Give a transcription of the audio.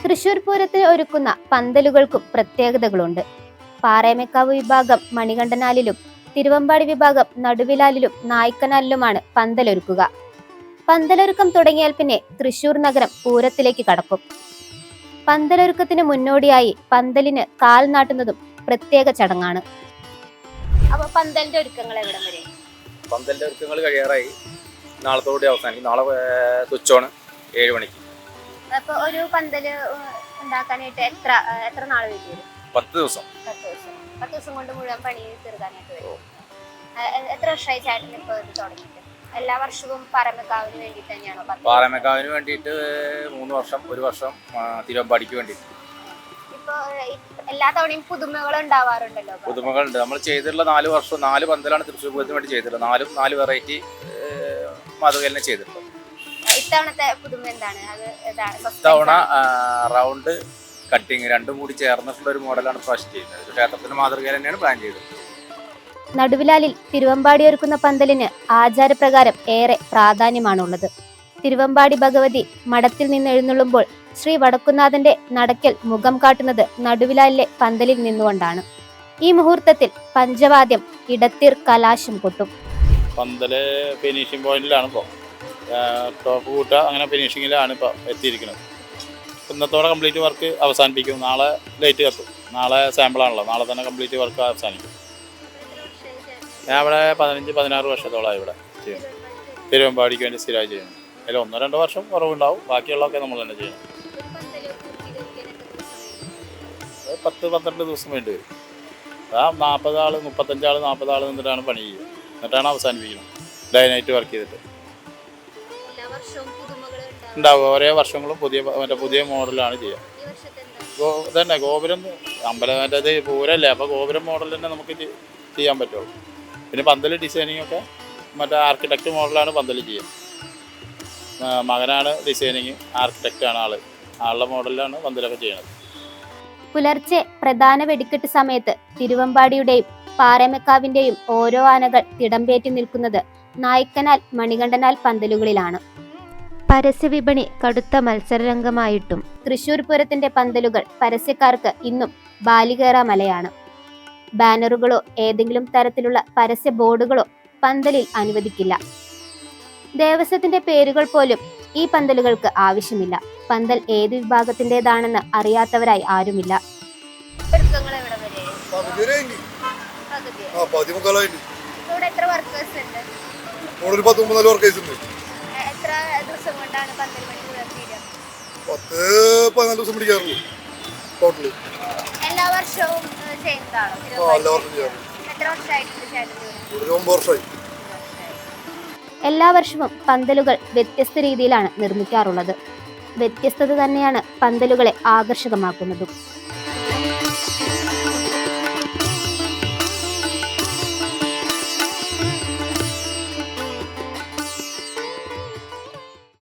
തൃശൂർ പൂരത്തിന് ഒരുക്കുന്ന പന്തലുകൾക്കും പ്രത്യേകതകളുണ്ട്. പാറേമേക്കാവ് വിഭാഗം മണികണ്ഠനാലിലും തിരുവമ്പാടി വിഭാഗം നടുവിലാലിലും നായ്ക്കനാലിലുമാണ് പന്തലൊരുക്കുക. പന്തലൊരുക്കം തുടങ്ങിയാൽ പിന്നെ തൃശൂർ നഗരം പൂരത്തിലേക്ക് കടക്കും. പന്തലൊരുക്കത്തിന് മുന്നോടിയായി പന്തലിന് കാൽ നാട്ടുന്നതും പ്രത്യേക ചടങ്ങാണ്. അപ്പൊ പന്തലിന്റെ ഒരുക്കങ്ങൾ എവിടം വരെ? പന്തലിന്റെ ഒരുക്കങ്ങൾ കഴിയാറായി. നാളത്തോടെ അവസാനിക്കും. നാളെ തുച്ഛമാണ് 7 മണിക്ക്. അപ്പൊ ഒരു പന്തല് ഉണ്ടാക്കാനായിട്ട് എത്ര നാൾ വേണ്ടി വരും? 10 ദിവസം. 10 ദിവസം കൊണ്ട് മുഴുവൻ പണി തീർക്കാനായിട്ട് വരും. എത്ര വർഷമായി ചേട്ടൻ ഇപ്പൊ ഇത് തുടങ്ങിയിട്ട്? എല്ലാ വർഷവും പാറേമേക്കാവിന് വേണ്ടിട്ട് തന്നെയാണോ? പാറേമേക്കാവിന് വേണ്ടിയിട്ട് 3 വർഷം, 1 വർഷം തിരുവമ്പാടിക്ക് വേണ്ടിയിട്ട്. ഇപ്പൊ എല്ലാ തവണയും പുതുമകൾ ഉണ്ടാവാറുണ്ടല്ലോ. പുതുമകളുണ്ട്. നമ്മൾ ചെയ്തിട്ടുള്ള 4 വർഷം 4 പന്തലാണ് തൃശ്ശൂർ പൂരത്തിന് വേണ്ടി ചെയ്തിട്ടുള്ളത്. 4 വെറൈറ്റി മാതൃകയിലാണ് ചെയ്തിട്ടുള്ളത്. ഇത്തവണത്തെ പുതുമ എന്താണ്? ഇത്തവണ റൗണ്ട് കട്ടിങ് രണ്ടും കൂടി ചേർന്നിട്ടുള്ള ഒരു മോഡലാണ് ഫസ്റ്റ് ചെയ്യുന്നത്. ക്ഷേത്രത്തിന്റെ മാതൃകയിൽ തന്നെയാണ് പ്ലാൻ ചെയ്തത്. നടുവിലാലിൽ തിരുവമ്പാടി ഒരുക്കുന്ന പന്തലിന് ആചാരപ്രകാരം ഏറെ പ്രാധാന്യമാണുള്ളത്. തിരുവമ്പാടി ഭഗവതി മഠത്തിൽ നിന്ന് എഴുന്നള്ളുമ്പോൾ ശ്രീ വടക്കുന്നാഥന്റെ നടക്കൽ മുഖം കാട്ടുന്നത് നടുവിലാലിലെ പന്തലിൽ നിന്നുകൊണ്ടാണ്. ഈ മുഹൂർത്തത്തിൽ പഞ്ചവാദ്യം ഇടത്തീർ കലാശം കൊട്ടും. പന്തല് ഫിനിഷിംഗ് പോയിന്റിലാണ് ഇപ്പോൾ. ടോപ്പ് കൂട്ട അങ്ങനെ ഫിനിഷിങ്ങിലാണ് ഇപ്പോൾ എത്തിയിരിക്കുന്നത്. ഇന്നത്തോടെ കംപ്ലീറ്റ് വർക്ക് അവസാനിപ്പിക്കും. നാളെ ലൈറ്റ് കത്തും. നാളെ സാമ്പിളാണല്ലോ. നാളെ തന്നെ കംപ്ലീറ്റ് വർക്ക് അവസാനിക്കും. ഞാൻ ഇവിടെ 15-16 വർഷത്തോളമായി ഇവിടെ ചെയ്യുന്നു. തിരുവമ്പാടിക്ക് വേണ്ടി സ്ഥിരമായി ചെയ്യുന്നു. അതിൽ 1-2 വർഷം കുറവുണ്ടാവും. ബാക്കിയുള്ളതൊക്കെ നമ്മൾ തന്നെ ചെയ്യണം. 10-12 ദിവസം വേണ്ടി വരും. 40 ആൾ 35 ആൾ 40 ആൾ നിന്നിട്ടാണ് പണി ചെയ്യുക. എന്നിട്ടാണ് അവസാനിപ്പിക്കുന്നത്. ഡേ നൈറ്റ് വർക്ക് ചെയ്തിട്ട് ഉണ്ടാവും. ഓരോ വർഷങ്ങളും പുതിയ മോഡലാണ് ചെയ്യുക. തന്നെ ഗോപുരം അമ്പലത്തിൻ്റെ പൂരല്ലേ, അപ്പോൾ ഗോപുരം മോഡൽ തന്നെ നമുക്ക് ചെയ്യാൻ പറ്റുള്ളൂ. പിന്നെ പന്തൽ ഡിസൈനിങ് ഒക്കെ മറ്റേ ആർക്കിടെക്റ്റ് മോഡലാണ് പന്തൽ ചെയ്യുക. മകനാണ് ഡിസൈനിങ്, ആർക്കിടെക്റ്റാണ് ആളുടെ മോഡലിലാണ് പന്തലൊക്കെ ചെയ്യുന്നത്. പുലർച്ചെ പ്രധാന വെടിക്കെട്ട് സമയത്ത് തിരുവമ്പാടിയുടെയും പാറേമേക്കാവിന്റെയും ഓരോ ആനകൾ തിടമ്പേറ്റി നിൽക്കുന്നത് നായ്ക്കനാൽ മണികണ്ഠനാൽ പന്തലുകളിലാണ്. പരസ്യവിപണി കടുത്ത മത്സരരംഗമായിട്ടും തൃശൂർ പൂരത്തിന്റെ പന്തലുകൾ പരസ്യക്കാർക്ക് ഇന്നും ബാലികേറാ മലയാണ്. ബാനറുകളോ ഏതെങ്കിലും തരത്തിലുള്ള പരസ്യ ബോർഡുകളോ പന്തലിൽ അനുവദിക്കില്ല. ദേവസ്വത്തിന്റെ പേരുകൾ പോലും ഈ പന്തലുകൾക്ക് ആവശ്യമില്ല. പന്തൽ ഏത് വിഭാഗത്തിൻ്റെതാണെന്ന് അറിയാത്തവരായി ആരുമില്ല. എല്ലാ വർഷവും എല്ലാ വർഷവും പന്തലുകൾ വ്യത്യസ്ത രീതിയിലാണ് നിർമ്മിക്കാറുള്ളത്. വ്യത്യസ്തത തന്നെയാണ് പന്തലുകളെ ആകർഷകമാക്കുന്നതും.